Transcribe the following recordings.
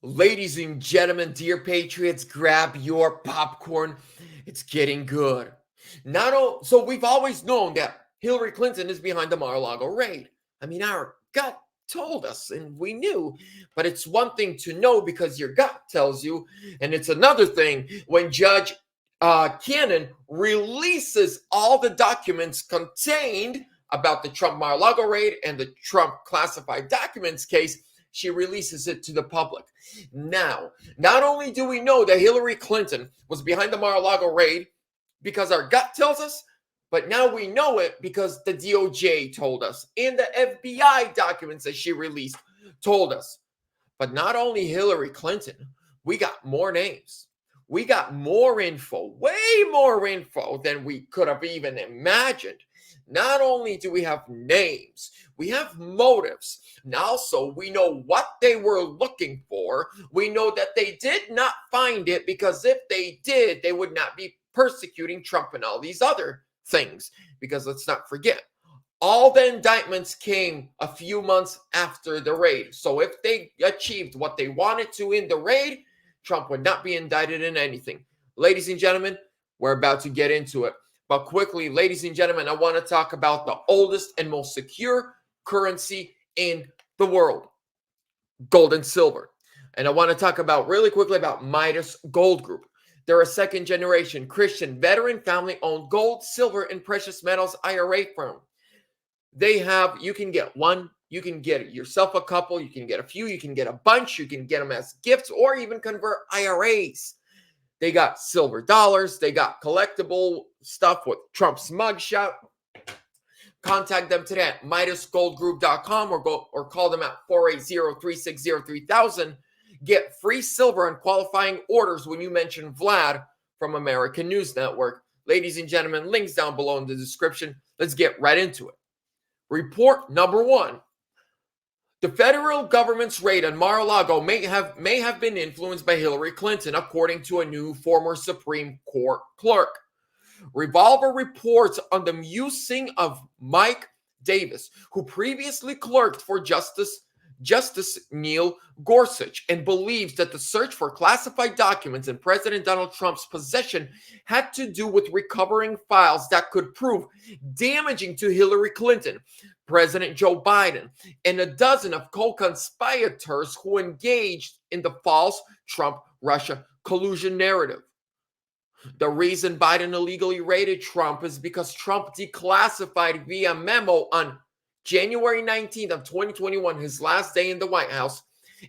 Ladies and gentlemen, dear patriots, grab your popcorn. It's getting good. So we've always known that Hillary Clinton is behind the Mar-a-Lago raid. I mean, our gut told us and we knew, but it's one thing to know because your gut tells you, and it's another thing when Judge Cannon releases all the documents contained about the Trump Mar-a-Lago raid and the Trump classified documents case. She releases it to the public. Now, not only do we know that Hillary Clinton was behind the Mar-a-Lago raid because our gut tells us, but now we know it because the DOJ told us and the FBI documents that she released told us. But not only Hillary Clinton, we got more names. We got more info, way more info than we could have even imagined. Not only do we have names, we have motives. And also, we know what they were looking for. We know that they did not find it because if they did, they would not be persecuting Trump and all these other things. Because let's not forget, all the indictments came a few months after the raid. So if they achieved what they wanted to in the raid, Trump would not be indicted in anything. Ladies and gentlemen, we're about to get into it. But quickly, ladies and gentlemen, I want to talk about the oldest and most secure currency in the world, gold and silver. And I want to talk about really quickly about Midas Gold Group. They're a second generation Christian veteran family owned gold, silver, and precious metals IRA firm. You can get one, you can get yourself a couple, you can get a few, you can get a bunch, you can get them as gifts or even convert IRAs. They got silver dollars, they got collectible stuff with Trump's mugshot. Contact them today at MidasGoldGroup.com or call them at 480-360-3000. Get free silver and qualifying orders when you mention Vlad from American News Network. Ladies and gentlemen, links down below in the description. Let's get right into it. Report number 1. The federal government's raid on Mar-a-Lago may have been influenced by Hillary Clinton, according to a new former Supreme Court clerk. Revolver reports on the musing of Mike Davis, who previously clerked for Justice Neil Gorsuch, and believes that the search for classified documents in President Donald Trump's possession had to do with recovering files that could prove damaging to Hillary Clinton, President Joe Biden, and a dozen of co-conspirators who engaged in the false Trump-Russia collusion narrative. The reason Biden illegally raided Trump is because Trump declassified via memo on January 19th of 2021, his last day in the White House,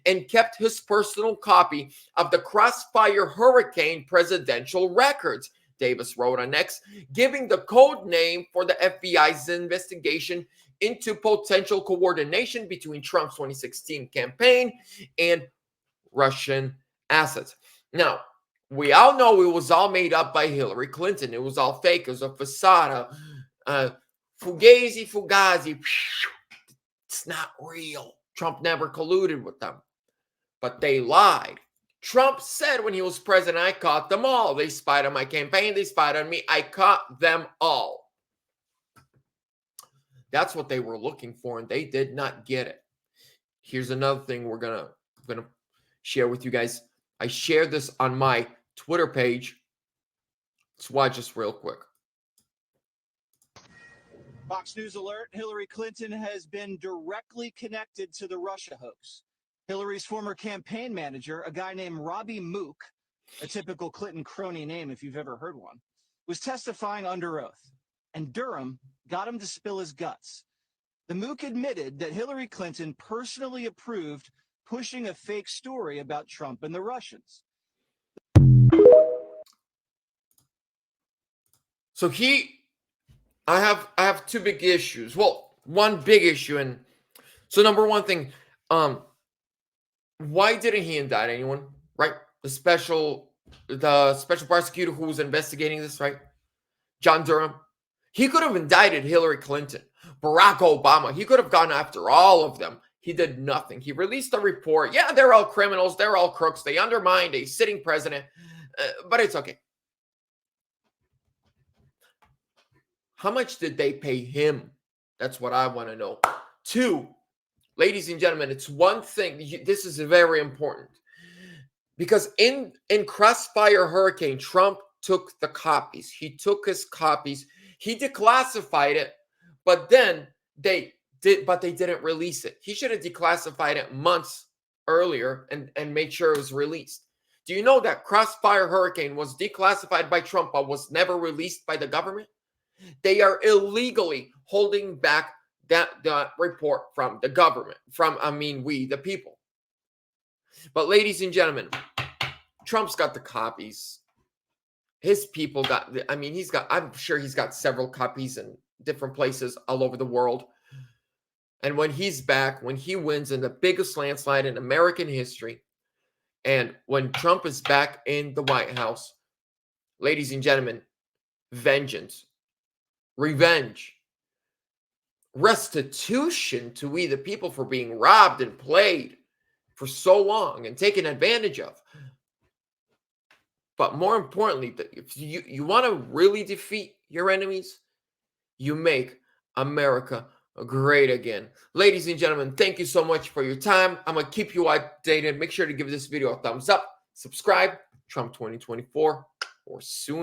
and kept his personal copy of the Crossfire Hurricane presidential records, Davis wrote on X, giving the code name for the FBI's investigation into potential coordination between Trump's 2016 campaign and Russian assets. Now, we all know it was all made up by Hillary Clinton. It was all fake. It was a facade. Fugazi. It's not real. Trump never colluded with them. But they lied. Trump said when he was president, I caught them all. They spied on my campaign. They spied on me. I caught them all. That's what they were looking for, and they did not get it. Here's another thing we're gonna share with you guys. I shared this on my Twitter page. Let's watch this real quick. Fox News alert, Hillary Clinton has been directly connected to the Russia hoax. Hillary's former campaign manager, a guy named Robbie Mook, a typical Clinton crony name if you've ever heard one, was testifying under oath. And Durham got him to spill his guts. The Mook admitted that Hillary Clinton personally approved pushing a fake story about Trump and the Russians. So I have two big issues. Well, one big issue, and so number one thing, why didn't he indict anyone? Right, the special prosecutor who was investigating this, right, John Durham. He could have indicted Hillary Clinton, Barack Obama. He could have gone after all of them. He did nothing. He released a report. Yeah, they're all criminals. They're all crooks. They undermined a sitting president, but it's okay. How much did they pay him? That's what I want to know. 2, ladies and gentlemen, it's one thing. This is very important. Because in Crossfire Hurricane, Trump took the copies. He took his copies. He declassified it, but then they didn't release it. He should have declassified it months earlier and made sure it was released. Do you know that Crossfire Hurricane was declassified by Trump but was never released by the government? They are illegally holding back that report from the government, we, the people. But ladies and gentlemen, Trump's got the copies. His people got, I'm sure he's got several copies in different places all over the world. And when he's back, when he wins in the biggest landslide in American history, and when Trump is back in the White House, ladies and gentlemen, vengeance, revenge, restitution to we the people for being robbed and played for so long and taken advantage of. But more importantly, if you want to really defeat your enemies, you make America great again. Ladies and gentlemen, thank you so much for your time. I'm going to keep you updated. Make sure to give this video a thumbs up, subscribe, Trump 2024, or soon.